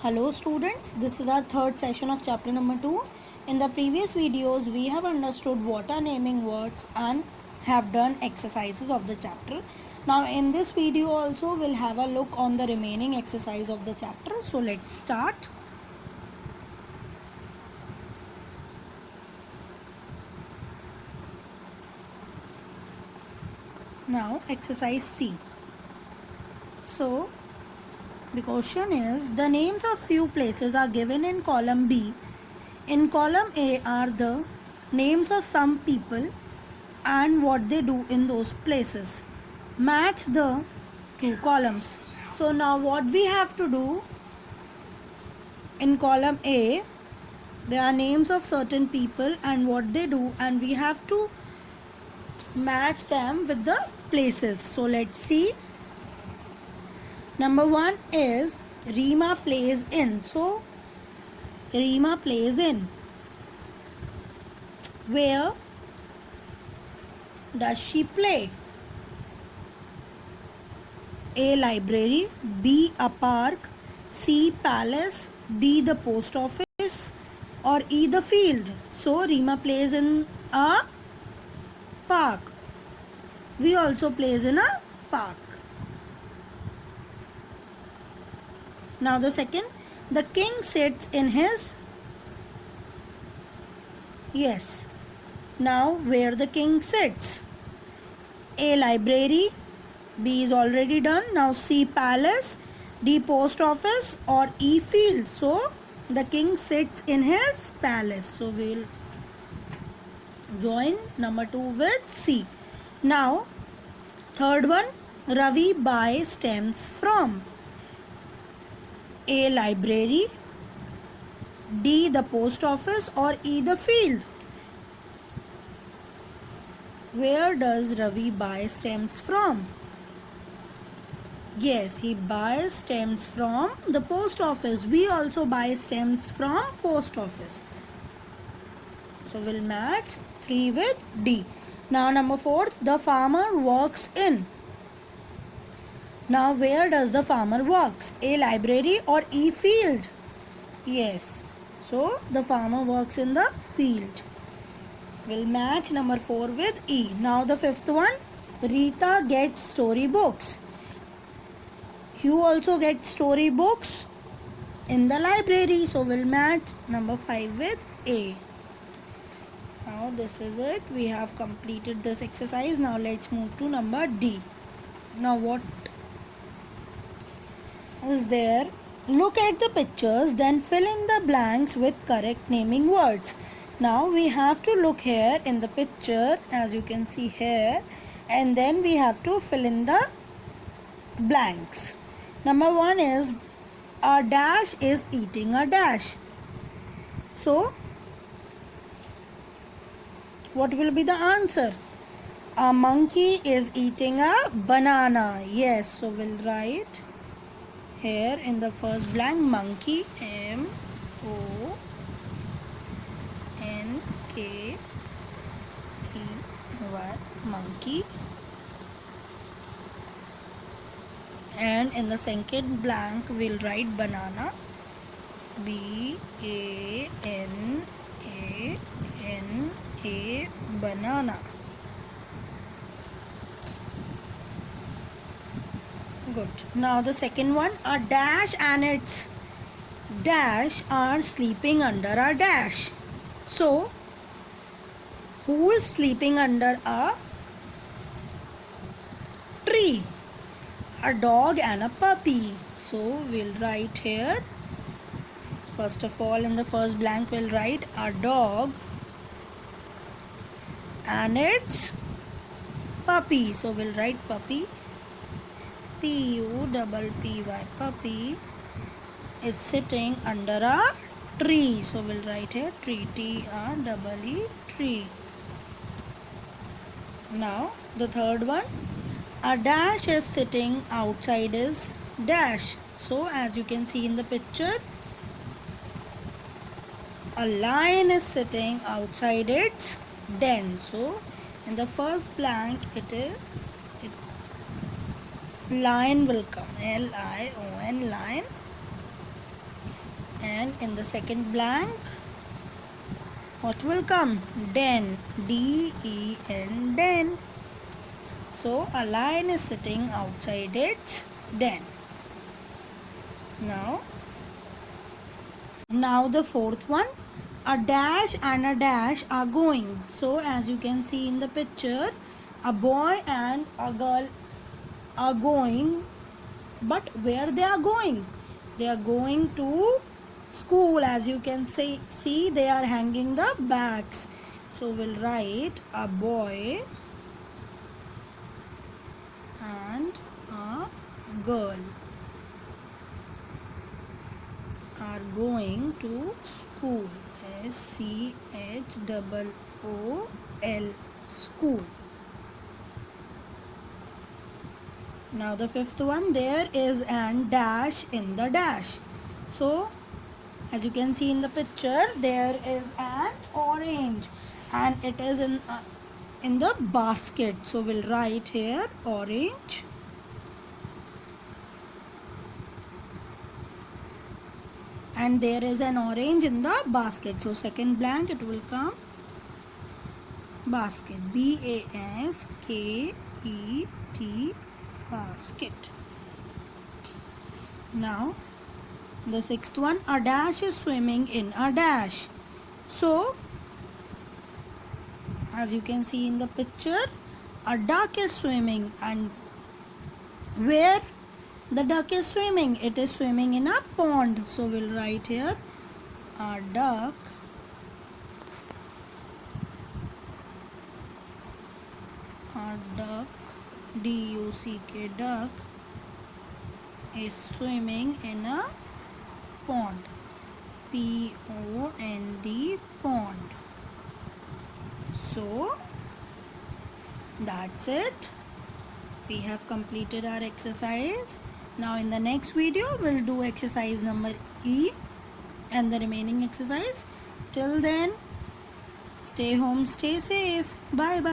Hello students, this is our third session of chapter number 2. In the previous videos, we have understood what are naming words and have done exercises of the chapter. Now in this video also, we'll have a look on the remaining exercise of the chapter. So let's start. Now exercise C. So the question is, the names of few places are given in column B. In column A are the names of some people and what they do in those places. Match the two columns. So now what we have to do, in column A, there are names of certain people and what they do, and we have to match them with the places. So let's see. Number 1 is Reema plays in. So Reema plays in. Where does she play? A. Library, B. A park, C. Palace, D. The post office, or E. The field. So Reema plays in a park. We also plays in a park. Now the second, the king sits in his. Yes. Now where the king sits? A. Library, B is already done. Now C. Palace, D. Post office, or E. Field. So the king sits in his palace. So we will join number 2 with C. Now third one, Ravi buys stamps from. A. Library, D. The post office, or E. The field. Where does Ravi buy stamps from? Yes, he buys stamps from the post office. We also buy stamps from post office. So we'll match 3 with D. Now number 4, the farmer works in. Now where does the farmer works? A. Library, or E. Field? Yes. So the farmer works in the field. We'll match number 4 with E. Now the fifth one, Rita gets story books. You also get story books in the library. So we'll match number 5 with A. Now this is it. We have completed this exercise. Now let's move to number D. Now what is there? Look at the pictures, then fill in the blanks with correct naming words. Now we have to look here in the picture, as you can see here, and then we have to fill in the blanks. Number 1 is, a dash is eating a dash. So what will be the answer? A monkey is eating a banana. Yes, so we'll write here in the first blank, monkey, M-O-N-K-E-Y, monkey. And in the second blank, we'll write banana, B-A-N-A-N-A, banana. Good. Now the second one, a dash and its dash are sleeping under a dash. So who is sleeping under a tree? A dog and a puppy. So we'll write here, first of all, in the first blank we'll write a dog and its puppy. So we'll write puppy, P-U-P-P-Y, puppy is sitting under a tree. So we'll write here tree, T-R-E-E, tree. Now the third one, a dash is sitting outside his dash. So as you can see in the picture, a lion is sitting outside its den. So in the first blank lion will come, L-I-O-N, lion. And in the second blank, what will come? Den. D-E-N, den. So a lion is sitting outside its den. Now the fourth one, a dash and a dash are going. So as you can see in the picture, a boy and a girl are going, but where they are going? They are going to school. As you can see they are hanging the bags. So we'll write a boy and a girl are going to school. S-C-H-O-O-L, school. Now the fifth one, there is an dash in the dash. So as you can see in the picture, there is an orange and it is in the basket. So we'll write here orange. And there is an orange in the basket. So second blank it will come basket. B-A-S-K-E-T, basket. Now the sixth one, a dash is swimming in a dash. So as you can see in the picture, a duck is swimming, and where the duck is swimming? It is swimming in a pond. So we'll write here a duck D-U-C-K, duck is swimming in a pond. P-O-N-D, pond. So that's it. We have completed our exercise. Now in the next video we'll do exercise number E and the remaining exercise. Till then, stay home, stay safe. Bye bye.